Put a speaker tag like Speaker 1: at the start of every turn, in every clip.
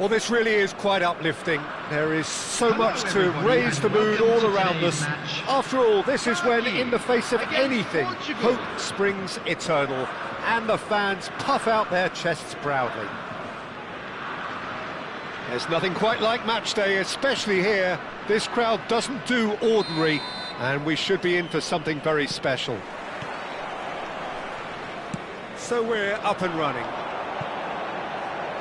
Speaker 1: Well, this really is quite uplifting. There is so much to raise the mood all around us. After all, this is when, in the face of anything, hope springs eternal, and the fans puff out their chests proudly. There's nothing quite like match day, especially here. This crowd doesn't do ordinary, and we should be in for something very special. So we're up and running.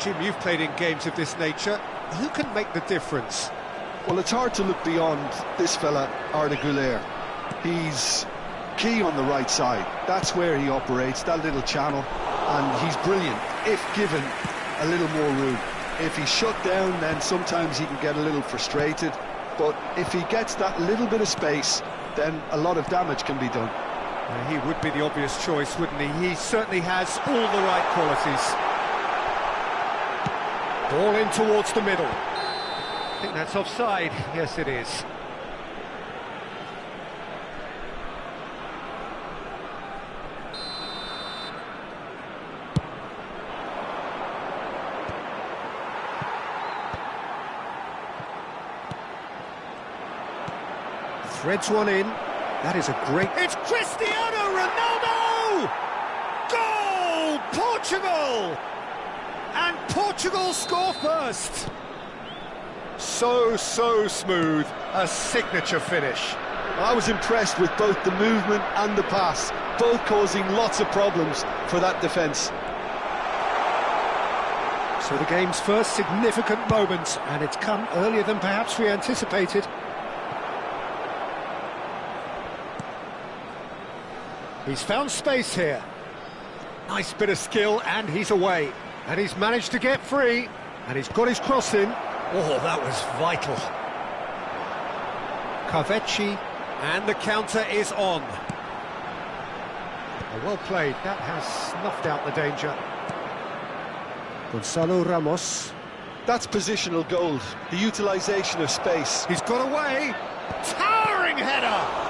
Speaker 1: Jim, you've played in games of this nature. Who can make the difference?
Speaker 2: Well, it's hard to look beyond this fella, Arda Güler. He's key on the right side. That's where he operates, that little channel, and he's brilliant if given a little more room. If he's shut down, then sometimes he can get a little frustrated, but if he gets that little bit of space, then a lot of damage can be done.
Speaker 1: He would be the obvious choice, wouldn't he? He certainly has all the right qualities. Ball in towards the middle. I think that's offside. Yes, it is. Threads one in. That is a great... It's Cristiano Ronaldo! Goal! Portugal! And Portugal score first. So smooth, a signature finish.
Speaker 2: I was impressed with both the movement and the pass, both causing lots of problems for that defence.
Speaker 1: So the game's first significant moment, and it's come earlier than perhaps we anticipated. He's found space here. Nice bit of skill, and he's away. And he's managed to get free, and he's got his cross in. Oh, that was vital. Kavecci, and the counter is on. Oh, well played, that has snuffed out the danger. Gonzalo Ramos.
Speaker 2: That's positional gold, the utilisation of space.
Speaker 1: He's got away. Towering header!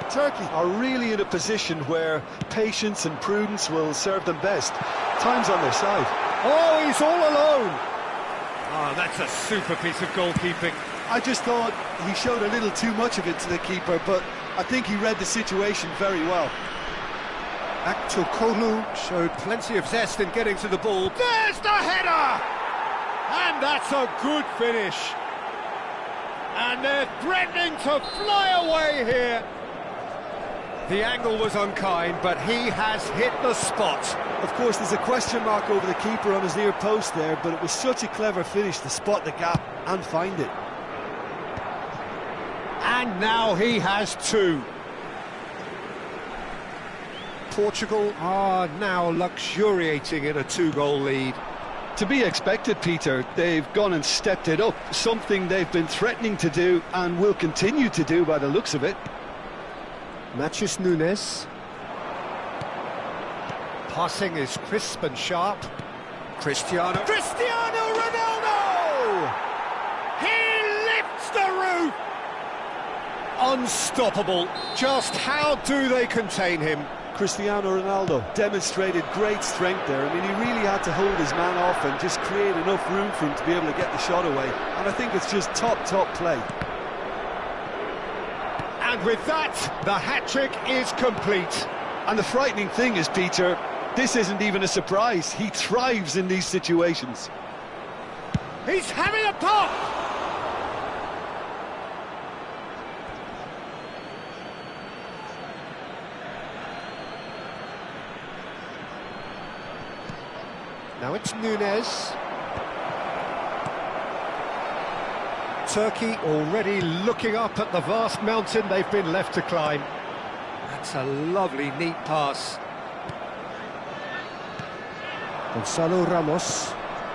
Speaker 2: Turkey are really in a position where patience and prudence will serve them best. Time's on their side.
Speaker 1: Oh, he's all alone. Oh, that's a super piece of goalkeeping.
Speaker 2: I just thought he showed a little too much of it to the keeper, but I think he read the situation very well.
Speaker 1: Aktokolu showed plenty of zest in getting to the ball. There's the header! And that's a good finish. And they're threatening to fly away here. The angle was unkind, but he has hit the spot.
Speaker 2: Of course, there's a question mark over the keeper on his near post there, but it was such a clever finish to spot the gap and find it.
Speaker 1: And now he has two. Portugal are now luxuriating in a two-goal lead.
Speaker 2: To be expected, Peter. They've gone and stepped it up, something they've been threatening to do and will continue to do by the looks of it.
Speaker 1: Matheus Nunes. Passing is crisp and sharp. Cristiano Ronaldo! He lifts the roof! Unstoppable. Just how do they contain him?
Speaker 2: Cristiano Ronaldo demonstrated great strength there. I mean, he really had to hold his man off and just create enough room for him to be able to get the shot away. And I think it's just top play.
Speaker 1: And with that, the hat-trick is complete.
Speaker 2: And the frightening thing is, Peter, this isn't even a surprise. He thrives in these situations.
Speaker 1: He's having a pop! Now it's Nunes. Turkey already looking up at the vast mountain they've been left to climb. That's a lovely, neat pass. Gonzalo Ramos.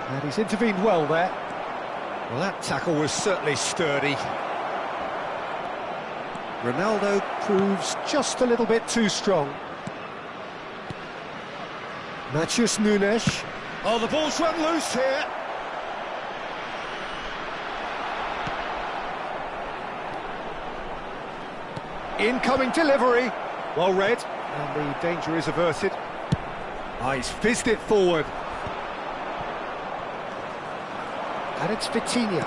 Speaker 1: And he's intervened well there. Well, that tackle was certainly sturdy. Ronaldo proves just a little bit too strong. Matheus Nunes. Oh, the ball's run loose here. Incoming delivery. Well read, and the danger is averted. Ah, he's fizzed it forward. And it's Vitinha.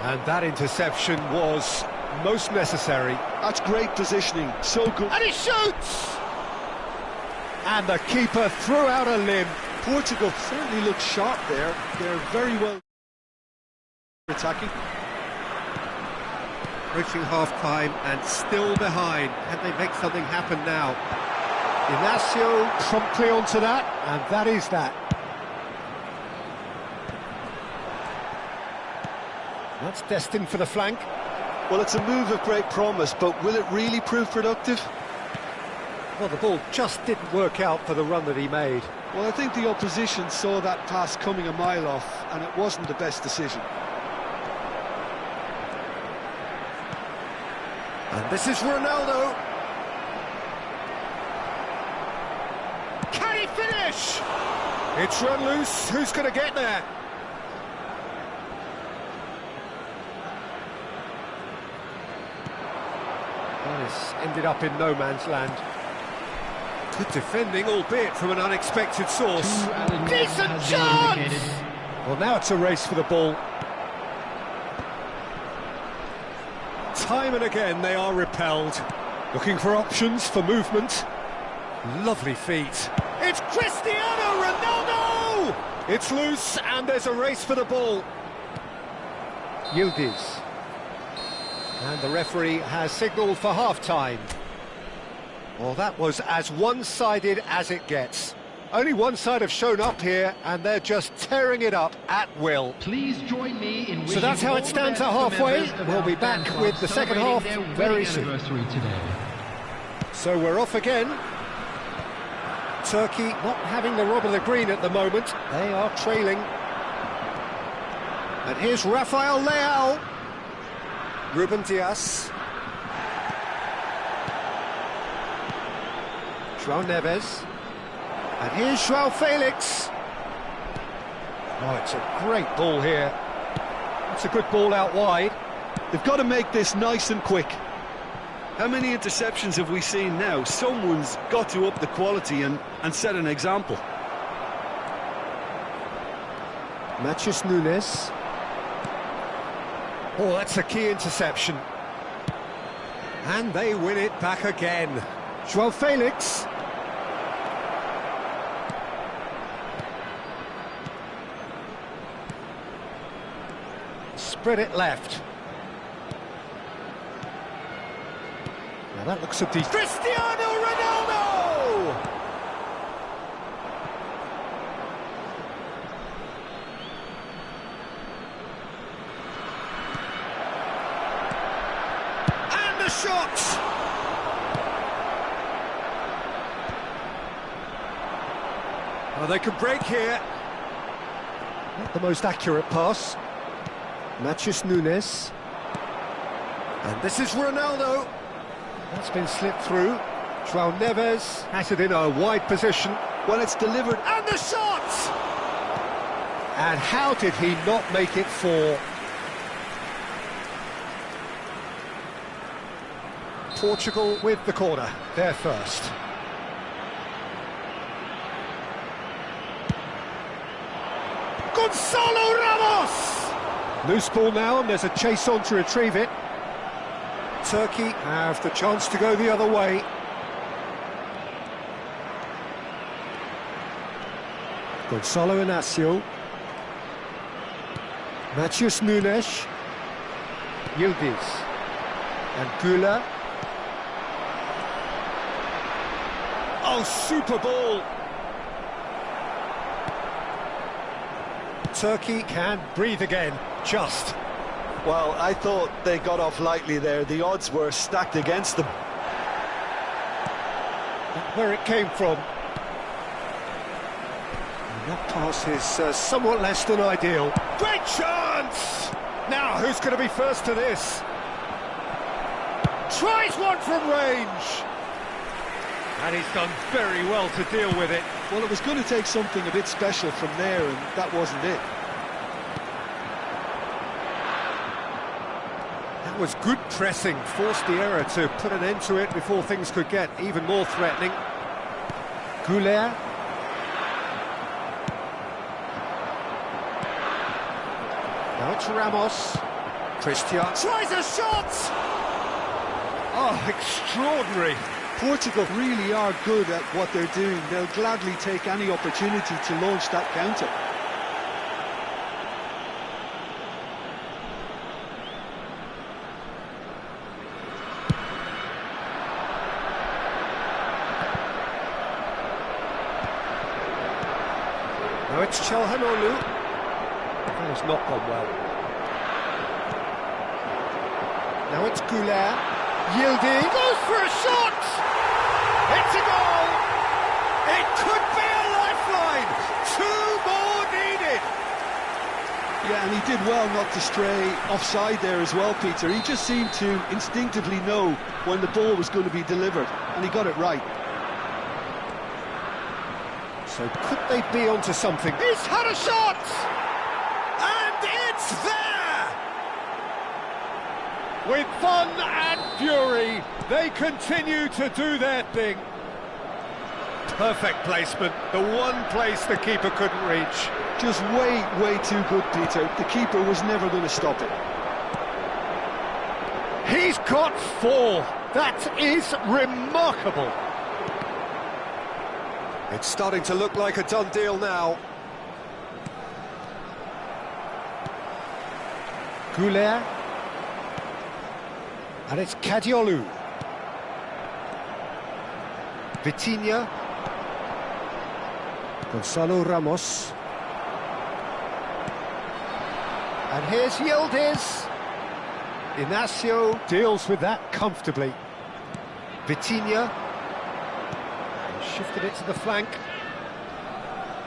Speaker 1: And that interception was most necessary.
Speaker 2: That's great positioning, so good.
Speaker 1: And he shoots! And the keeper threw out a limb.
Speaker 2: Portugal certainly looked sharp there. They're very well attacking.
Speaker 1: Approaching half-time and still behind. Can they make something happen now? Inacio promptly onto that, and that is that. That's destined for the flank.
Speaker 2: Well, it's a move of great promise, but will it really prove productive?
Speaker 1: Well, the ball just didn't work out for the run that he made.
Speaker 2: Well, I think the opposition saw that pass coming a mile off, and it wasn't the best decision.
Speaker 1: And this is Ronaldo. Can he finish? It's run loose. Who's going to get there? Well, it's ended up in no man's land. Good defending, albeit from an unexpected source. Decent chance! Well, now it's a race for the ball. Time and again they are repelled. Looking for options for movement. Lovely feet. It's Cristiano Ronaldo! It's loose and there's a race for the ball. Yildiz. And the referee has signalled for half-time. Well, that was as one-sided as it gets. Only one side have shown up here, and they're just tearing it up at will.
Speaker 3: Please join me in wishing
Speaker 1: so that's how it stands at halfway. We'll be back with the second half very soon. So we're off again. Turkey not having the rub of the green at the moment. They are trailing. And here's Rafael Leao. Ruben Dias. João Neves. And here's João Felix. Oh, it's a great ball here. It's a good ball out wide.
Speaker 2: They've got to make this nice and quick. How many interceptions have we seen now? Someone's got to up the quality and set an example.
Speaker 1: Matheus Nunes. Oh, that's a key interception. And they win it back again. João Felix. Spread it left. Now that looks a decent... Cristiano Ronaldo! And the shot! Oh, they could break here. Not the most accurate pass. Matheus Nunes. And this is Ronaldo. That's been slipped through. João Neves has it in a wide position.
Speaker 2: Well, it's delivered.
Speaker 1: And the shot! And how did he not make it four? Portugal with the corner. They're first. Gonzalo Ramos! Loose ball now, and there's a chase on to retrieve it. Turkey have the chance to go the other way. Gonzalo Inacio. Matheus Nunes. Yildiz. And Güler. Oh, super ball! Turkey can breathe again, just.
Speaker 2: Well, I thought they got off lightly there. The odds were stacked against them.
Speaker 1: Where it came from. And that pass is somewhat less than ideal. Great chance! Now, who's going to be first to this? Tries one from range. And he's done very well to deal with it.
Speaker 2: Well, it was going to take something a bit special from there, and that wasn't it.
Speaker 1: That was good pressing, forced the error to put an end to it before things could get even more threatening. Güler. Now it's Ramos. Christian tries a shot! Oh, extraordinary.
Speaker 2: Portugal really are good at what they're doing. They'll gladly take any opportunity to launch that counter.
Speaker 1: Now it's Chalhanoglu. That has not gone well. Now it's Goulet. Yildiz goes for a shot! It's a goal! It could be a lifeline! 2 more needed!
Speaker 2: Yeah, and he did well not to stray offside there as well, Peter. He just seemed to instinctively know when the ball was going to be delivered, and he got it right.
Speaker 1: So could they be onto something? He's had a shot! And it's there! With fun and fury, they continue to do their thing. Perfect placement, the one place the keeper couldn't reach.
Speaker 2: Just way too good, Peter. The keeper was never going to stop it.
Speaker 1: He's got 4. That is remarkable. It's starting to look like a done deal now. Goulet. And it's Kadiolu. Vitinha. Gonzalo Ramos. And here's Yildiz. Inacio deals with that comfortably. Vitinha. Shifted it to the flank.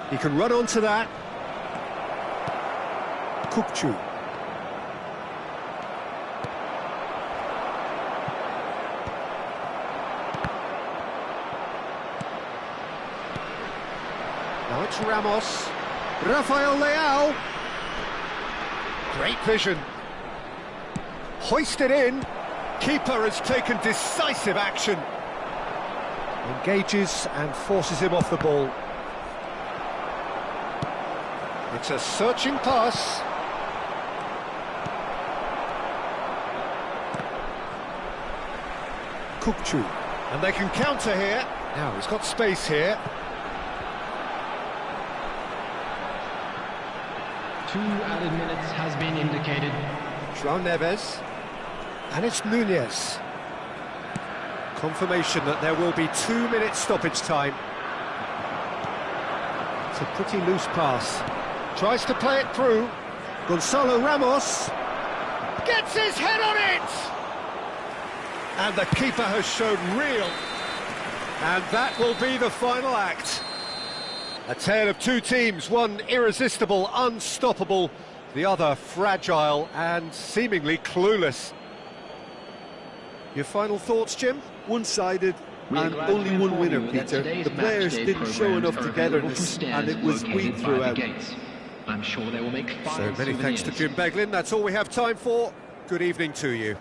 Speaker 1: He can run onto that. Kukçu. Now it's Ramos. Rafael Leao. Great vision. Hoisted in. Keeper has taken decisive action. Engages and forces him off the ball. It's a searching pass. Kukçu. And they can counter here. Now he's got space here.
Speaker 3: 2 added minutes has been indicated.
Speaker 1: João Neves. And it's Nunez. Confirmation that there will be 2 minutes stoppage time. It's a pretty loose pass. Tries to play it through. Gonzalo Ramos gets his head on it! And the keeper has shown real. And that will be the final act. A tale of 2 teams, one irresistible, unstoppable, the other fragile and seemingly clueless. Your final thoughts, Jim?
Speaker 2: One-sided and only one winner, Peter. The players didn't show enough togetherness and it was weak throughout.
Speaker 3: I'm sure they will make
Speaker 1: So many thanks to Jim Beglin. That's all we have time for. Good evening to you.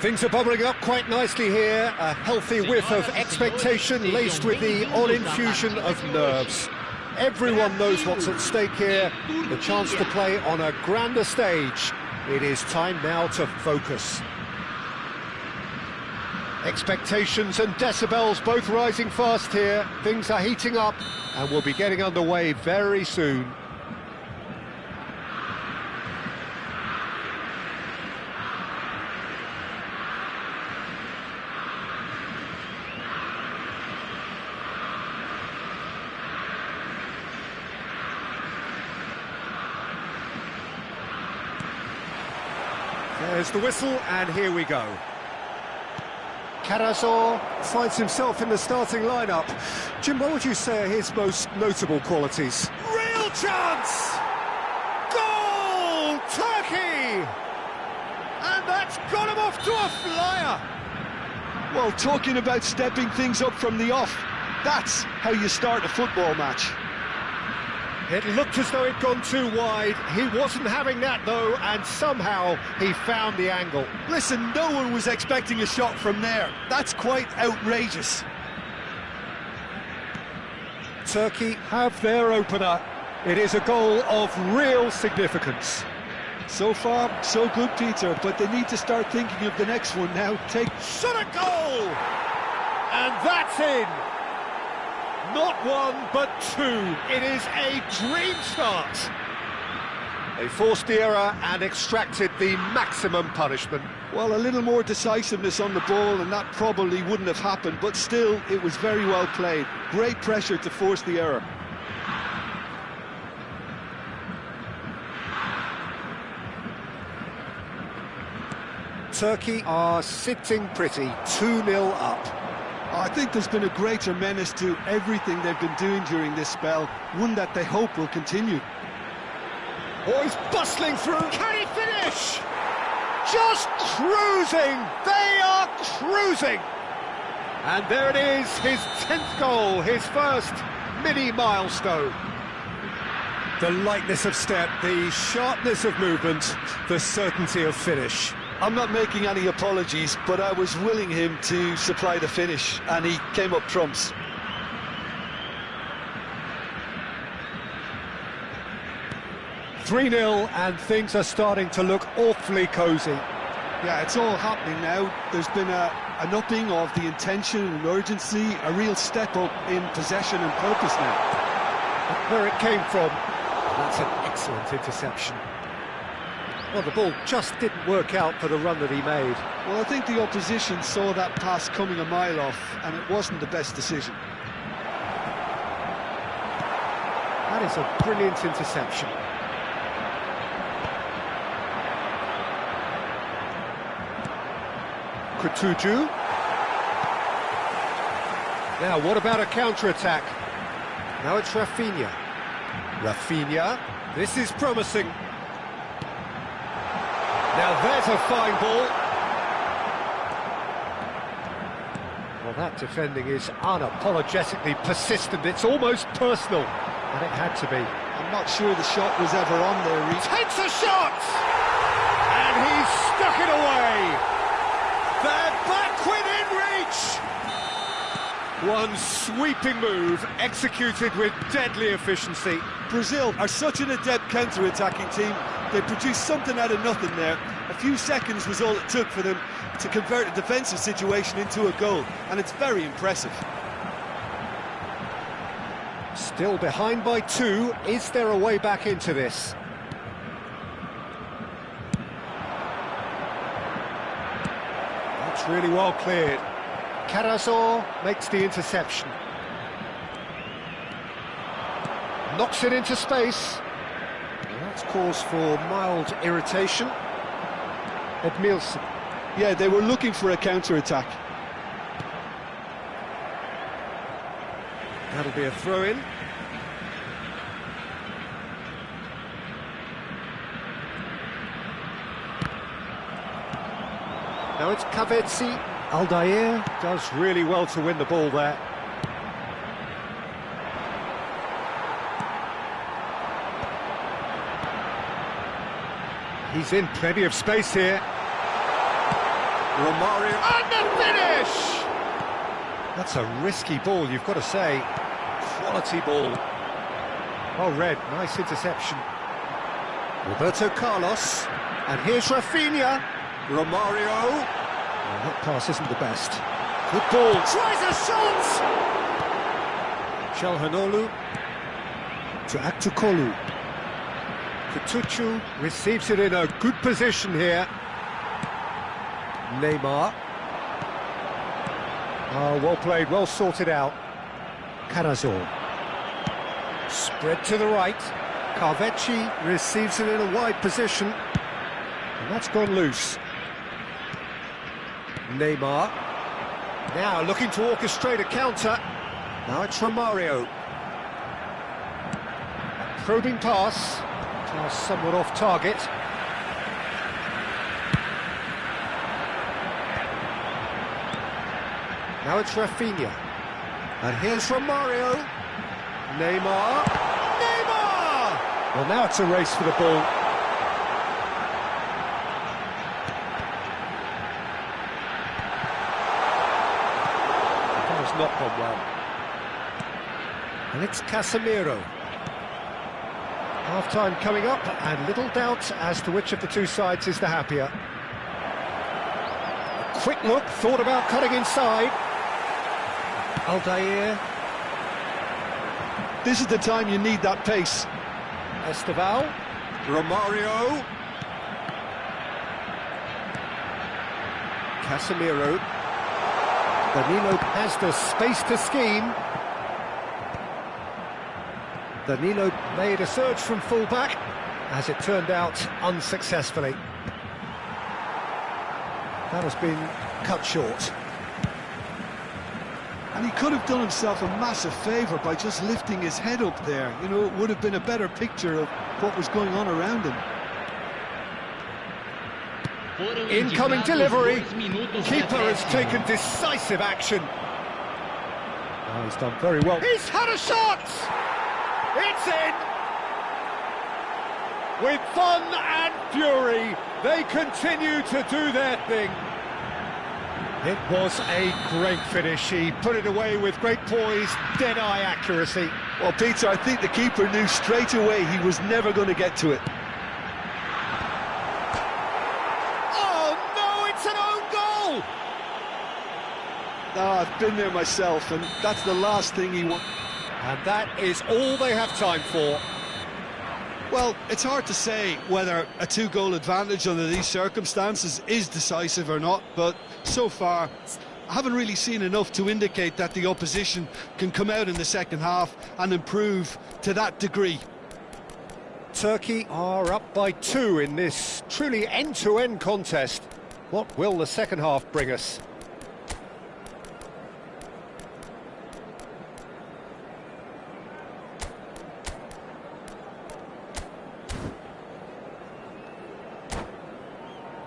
Speaker 1: Things are bubbling up quite nicely here. A healthy whiff of expectation laced with the odd infusion of nerves. Everyone knows what's at stake here, the chance to play on a grander stage. It is time now to focus. Expectations and decibels both rising fast here. Things are heating up and we'll be getting underway very soon. There's the whistle, and here we go. Carazor finds himself in the starting lineup. Jim, what would you say are his most notable qualities? Real chance! Goal! Turkey! And that's got him off to a flyer!
Speaker 2: Well, talking about stepping things up from the off, that's how you start a football match.
Speaker 1: It looked as though it'd gone too wide. He wasn't having that, though, and somehow he found the angle.
Speaker 2: Listen, no one was expecting a shot from there. That's quite outrageous.
Speaker 1: Turkey have their opener. It is a goal of real significance.
Speaker 2: So far, so good, Peter, but they need to start thinking of the next one now.
Speaker 1: Shot a goal! And that's in! Not one, but two. It is a dream start. They forced the error and extracted the maximum punishment.
Speaker 2: Well, a little more decisiveness on the ball and that probably wouldn't have happened, but still, it was very well played. Great pressure to force the error.
Speaker 1: Turkey are sitting pretty, 2-0 up.
Speaker 2: I think there's been a greater menace to everything they've been doing during this spell, one that they hope will continue.
Speaker 1: Oh, he's bustling through. Can he finish? Just cruising. They are cruising. And there it is, his 10th goal, his first mini milestone. The lightness of step, the sharpness of movement, the certainty of finish.
Speaker 2: I'm not making any apologies, but I was willing him to supply the finish, and he came up trumps.
Speaker 1: "3-0, and things are starting to look awfully cosy.
Speaker 2: Yeah, it's all happening now. There's been an upping of the intention and urgency, a real step up in possession and purpose now.
Speaker 1: Where it came from, that's an excellent interception. Well, the ball just didn't work out for the run that he made.
Speaker 2: Well, I think the opposition saw that pass coming a mile off, and it wasn't the best decision.
Speaker 1: That is a brilliant interception. Kutucu. Now, what about a counter-attack? Now it's Rafinha. Rafinha, this is promising. Now there's a fine ball. Well, that defending is unapologetically persistent. It's almost personal, and it had to be.
Speaker 2: I'm not sure the shot was ever on there.
Speaker 1: Takes a shot! And he's stuck it away! They're back within reach! One sweeping move, executed with deadly efficiency.
Speaker 2: Brazil are such an adept counter-attacking team. They produced something out of nothing there. A few seconds was all it took for them to convert a defensive situation into a goal, and it's very impressive.
Speaker 1: Still behind by 2. Is there a way back into this? That's really well cleared. Carazor makes the interception. Knocks it into space. Well, that's cause for mild irritation. Edmilson.
Speaker 2: Yeah, they were looking for a counter-attack.
Speaker 1: That'll be a throw-in. Now it's Kavetsi. Aldair does really well to win the ball there. He's in plenty of space here. Romario, and the finish! That's a risky ball, you've got to say. Quality ball. Well read, nice interception. Roberto Carlos, and here's Rafinha. Romario. Oh, that pass isn't the best. Good ball. Tries a shot! Çalhanoğlu to Aktukolu. Kutucu receives it in a good position here. Neymar. Oh, well played, well sorted out. Carazor. Spread to the right. Carvecchi receives it in a wide position. And that's gone loose. Neymar. Now looking to orchestrate a counter. Now it's Romario. A probing pass. Pass somewhat off target. Now it's Rafinha. And here's Romario. Neymar. Neymar! Well, now it's a race for the ball. That has not gone well. And it's Casemiro. Half-time coming up, and little doubt as to which of the two sides is the happier. A quick look, thought about cutting inside. Aldair.
Speaker 2: This is the time you need that pace.
Speaker 1: Esteval. Romario. Casemiro. Danilo has the space to scheme. Danilo made a surge from full-back, as it turned out, unsuccessfully. That has been cut short.
Speaker 2: And he could have done himself a massive favour by just lifting his head up there. You know, it would have been a better picture of what was going on around him.
Speaker 1: Incoming delivery. Keeper has taken decisive action. Oh, he's done very well. He's had a shot! It's in! With fun and fury, they continue to do their thing. It was a great finish. He put it away with great poise, dead-eye accuracy.
Speaker 2: Well, Peter, I think the keeper knew straight away he was never going to get to it.
Speaker 1: Oh, no, it's an own goal!
Speaker 2: No, I've been there myself, and that's the last thing he wants.
Speaker 1: And that is all they have time for.
Speaker 2: Well, it's hard to say whether a two-goal advantage under these circumstances is decisive or not, but so far I haven't really seen enough to indicate that the opposition can come out in the second half and improve to that degree.
Speaker 1: Turkey are up by 2 in this truly end-to-end contest. What will the second half bring us?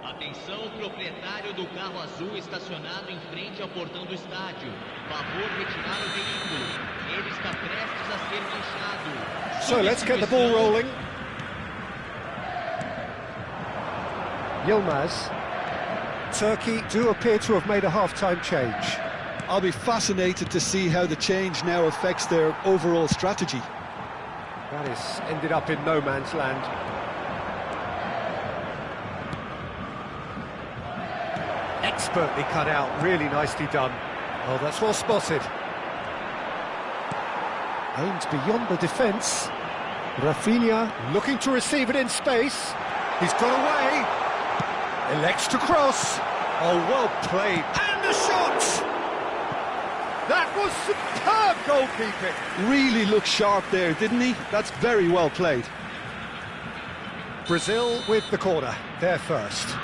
Speaker 4: Atenção, proprietário do carro azul estacionado em frente ao portão do estádio. Favor retirar o veículo. Ele está prestes a ser manchado.
Speaker 1: So let's get the ball rolling. Yilmaz. Turkey do appear to have made a half-time change.
Speaker 2: I'll be fascinated to see how the change now affects their overall strategy.
Speaker 1: That has ended up in no man's land. Expertly cut out, really nicely done. Oh, that's well spotted. Aimed beyond the defence. Rafinha looking to receive it in space. He's got away. Elects to cross. Oh, well played. And the shot! That was superb goalkeeping.
Speaker 2: Really looked sharp there, didn't he? That's very well played.
Speaker 1: Brazil with the corner. They're first.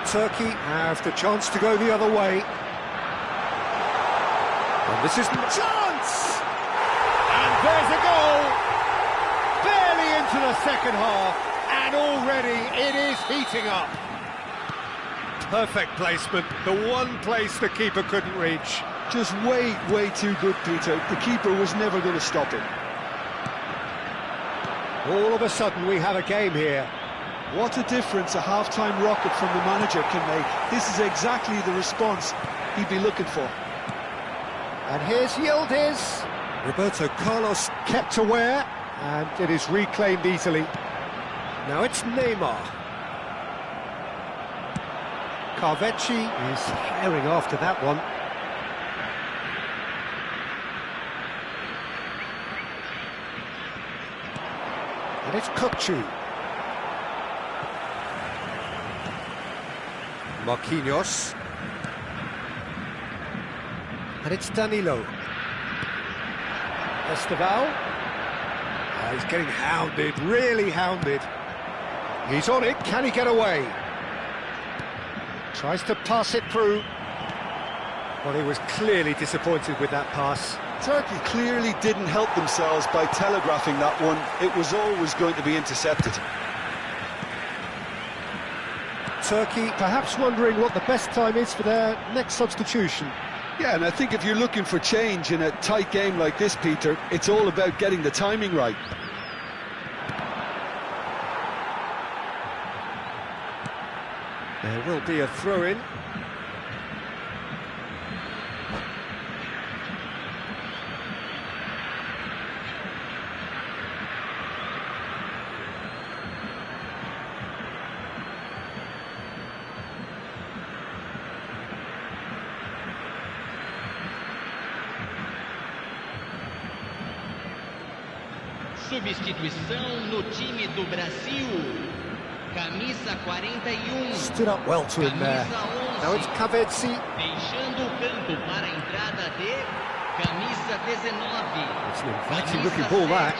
Speaker 1: Turkey have the chance to go the other way. And this is the chance! And there's a goal! Barely into the second half, and already it is heating up. Perfect placement, the one place the keeper couldn't reach.
Speaker 2: Just way too good, Peter. The keeper was never going to stop it.
Speaker 1: All of a sudden we have a game here.
Speaker 2: What a difference a half-time rocket from the manager can make. This is exactly the response he'd be looking for.
Speaker 1: And here's Yildiz. Roberto Carlos kept aware, and it is reclaimed easily. Now it's Neymar. Carvecchi is herring after that one. And it's Kukcu. Marquinhos. And it's Danilo. Esteval. He's getting hounded, really hounded. He's on it, can he get away? Tries to pass it through. Well, he was clearly disappointed with that pass.
Speaker 2: Turkey clearly didn't help themselves by telegraphing that one. It was always going to be intercepted.
Speaker 1: Turkey perhaps wondering what the best time is for their next substitution.
Speaker 2: Yeah, and I think if you're looking for change in a tight game like this, Peter, it's all about getting the timing right.
Speaker 1: There will be a throw-in.
Speaker 4: Substituição no time do Brasil. Camisa 41.
Speaker 1: Stood up well to him there. Now it's Kavetsi.
Speaker 4: Deixando o campo para a entrada de camisa 19.
Speaker 1: It's an inviting looking ball that.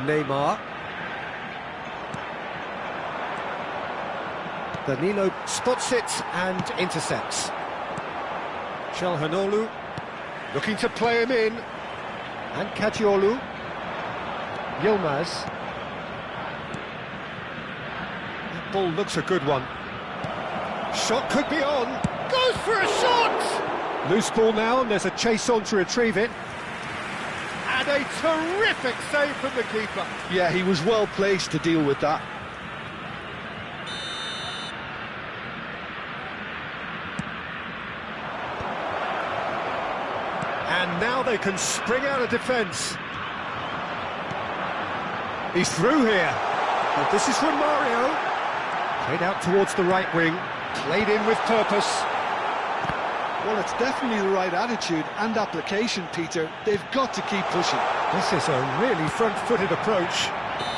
Speaker 1: Neymar. Danilo spots it and intercepts. Çalhanoğlu looking to play him in. And Kadiolu. Yilmaz. That ball looks a good one. Shot could be on. Goes for a shot! Loose ball now, and there's a chase on to retrieve it. And a terrific save from the keeper.
Speaker 2: Yeah, he was well placed to deal with that.
Speaker 1: And now they can spring out of defence. He's through here. Well, this is Romario. Played out towards the right wing. Played in with purpose.
Speaker 2: Well, it's definitely the right attitude and application, Peter. They've got to keep pushing.
Speaker 1: This is a really front-footed approach.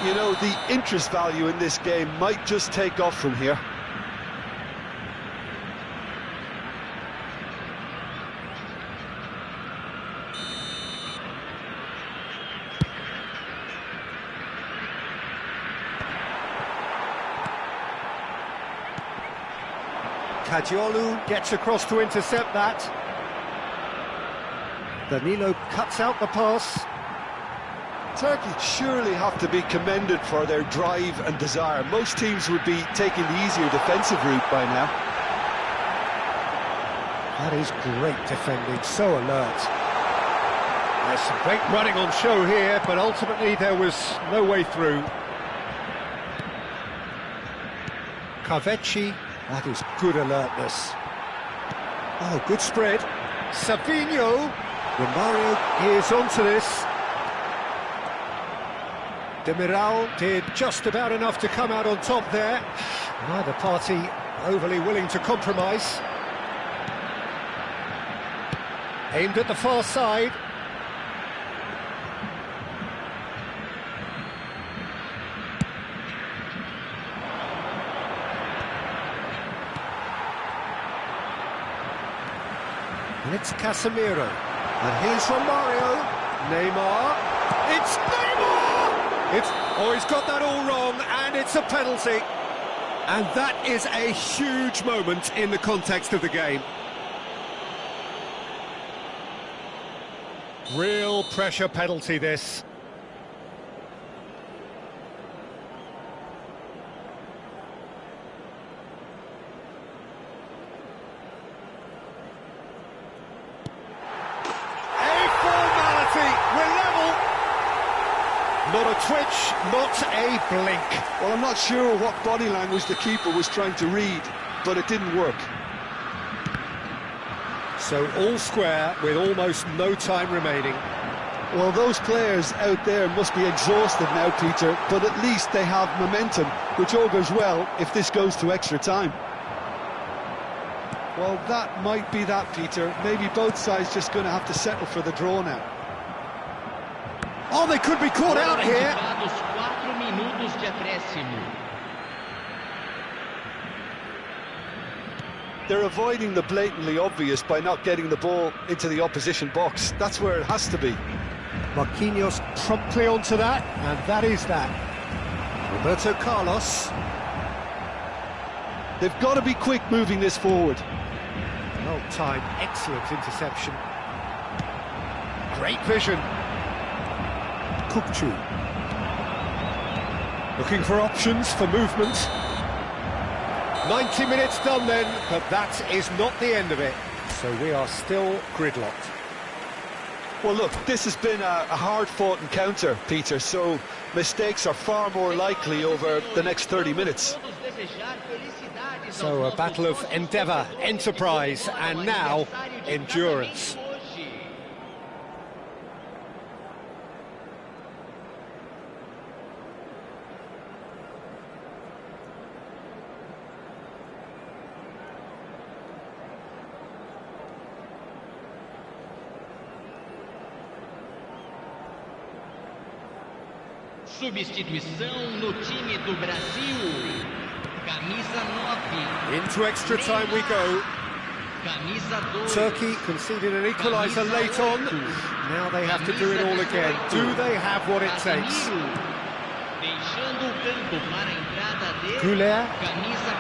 Speaker 2: You know, the interest value in this game might just take off from here.
Speaker 1: Kadiolu gets across to intercept that. Danilo cuts out the pass.
Speaker 2: Turkey surely have to be commended for their drive and desire. Most teams would be taking the easier defensive route by now.
Speaker 1: That is great defending, so alert. There's some great running on show here, but ultimately there was no way through. Carvecchi. That is good alertness. Oh, good spread. Savinho. Romario is onto this. Demiral did just about enough to come out on top there. Neither party overly willing to compromise. Aimed at the far side. And it's Casemiro. And here's Romario. Neymar. It's Neymar! He's got that all wrong, and it's a penalty. And that is a huge moment in the context of the game. Real pressure penalty, this. twitch, not a blink.
Speaker 2: Well, I'm not sure what body language the keeper was trying to read, but it didn't work.
Speaker 1: So all square with almost no time remaining.
Speaker 2: Well, those players out there must be exhausted now, Peter, but at least they have momentum, which augurs well if this goes to extra time. Well, that might be that, Peter. Maybe both sides just going to have to settle for the draw now.
Speaker 1: Oh, they could be caught out here.
Speaker 4: 4 minutos de acréscimo.
Speaker 2: They're avoiding the blatantly obvious by not getting the ball into the opposition box. That's where it has to be.
Speaker 1: Marquinhos promptly onto that, and that is that. Roberto Carlos.
Speaker 2: They've got to be quick moving this forward.
Speaker 1: Well timed, excellent interception. Great vision. Kukçu. Looking for options for movement. 90 minutes done then, but that is not the end of it. So we are still gridlocked.
Speaker 2: Well, look, this has been a hard-fought encounter, Peter, so mistakes are far more likely over the next 30 minutes.
Speaker 1: So a battle of endeavour, enterprise, and now endurance.
Speaker 4: Substituição no time do Brasil. Camisa 9.
Speaker 1: Into extra time we go.
Speaker 4: Camisa 2.
Speaker 1: Turkey conceded an equaliser late on. Now they have to do it all again. Do they have what it takes?
Speaker 4: Deixando o campo para a entrada dele.
Speaker 1: Güler.
Speaker 4: Camisa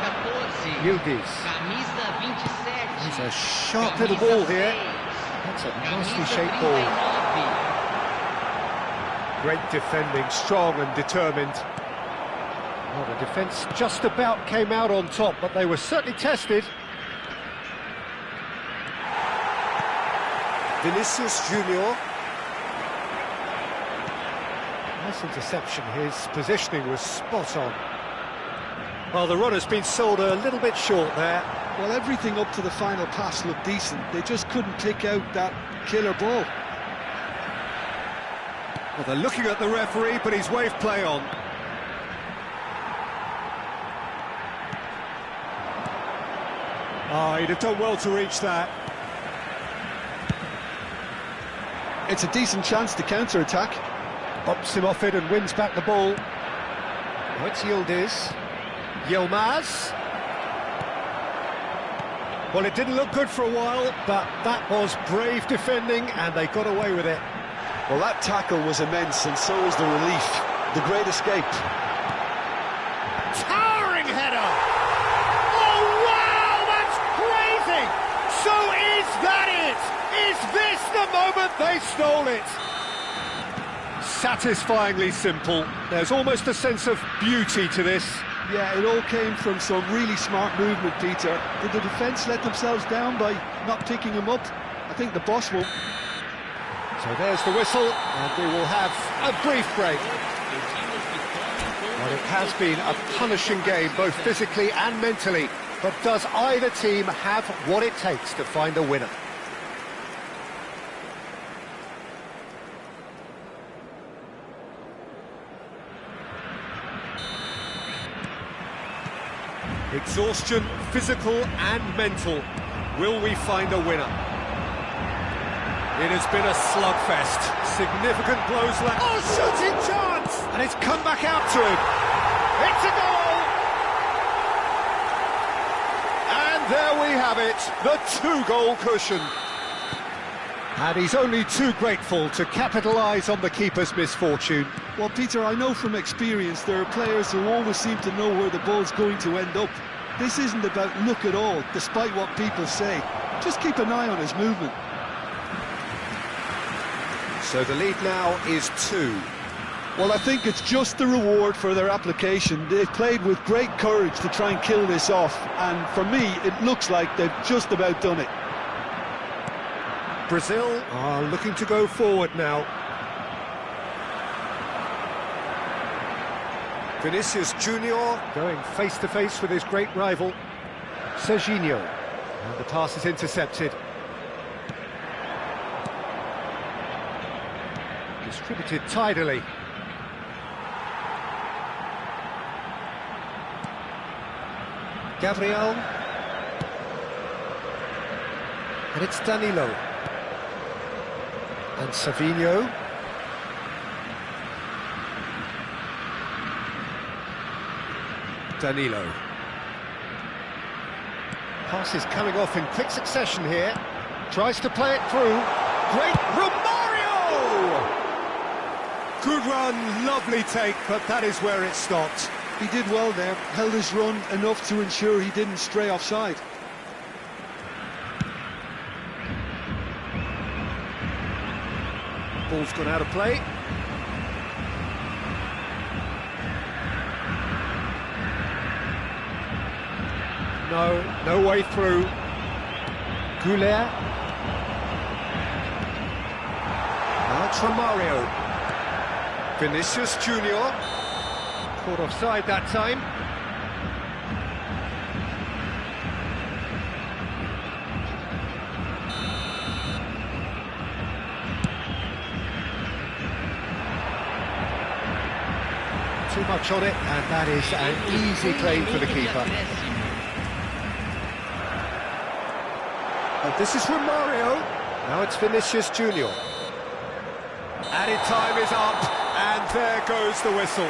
Speaker 4: 14.
Speaker 1: Yildiz.
Speaker 4: Camisa 27.
Speaker 1: It's a sharp little ball here. That's a nicely shaped ball. Great defending, strong and determined. Well, the defence just about came out on top, but they were certainly tested. Vinicius Junior. Nice interception, his positioning was spot on. Well, the run has been sold a little bit short there.
Speaker 2: Well, everything up to the final pass looked decent. They just couldn't pick out that killer ball.
Speaker 1: Well, they're looking at the referee, but he's waved play on. Oh, he'd have done well to reach that.
Speaker 2: It's a decent chance to counter-attack.
Speaker 1: Bops him off it and wins back the ball. Oh, it's Yildiz. Yilmaz. Well, it didn't look good for a while, but that was brave defending, and they got away with it.
Speaker 2: Well, that tackle was immense, and so is the relief. The great escape.
Speaker 1: Towering header! Oh, wow, that's crazy! So is that it? Is this the moment they stole it? Satisfyingly simple. There's almost a sense of beauty to this.
Speaker 2: Yeah, it all came from some really smart movement, Peter. Did the defence let themselves down by not picking him up? I think the boss will.
Speaker 1: So there's the whistle, and we will have a brief break. Well, it has been a punishing game, both physically and mentally, but does either team have what it takes to find a winner? Exhaustion, physical and mental. Will we find a winner? It has been a slugfest. Significant blows left. Oh, shooting chance! And it's come back out to him. It's a goal! And there we have it, the 2-goal cushion. And he's only too grateful to capitalise on the keeper's misfortune.
Speaker 2: Well, Peter, I know from experience there are players who always seem to know where the ball's going to end up. This isn't about luck at all, despite what people say. Just keep an eye on his movement.
Speaker 1: So the lead now is 2.
Speaker 2: Well, I think it's just the reward for their application. They've played with great courage to try and kill this off, and for me, it looks like they've just about done it.
Speaker 1: Brazil are looking to go forward now. Vinicius Junior going face-to-face with his great rival, Serginho. And the pass is intercepted. Distributed tidily. Gabriel. And it's Danilo. And Savinho. Danilo. Pass is coming off in quick succession here. Tries to play it through. Great Romario! Good run, lovely take, but that is where it stopped.
Speaker 2: He did well there, held his run enough to ensure he didn't stray offside.
Speaker 1: Ball's gone out of play. No way through. Goulet. Now it's Romario. Vinicius Junior. Caught offside that time. Too much on it, and that is an easy claim for the keeper. And this is Romario. Now it's Vinicius Junior. Added time is up, and there goes the whistle.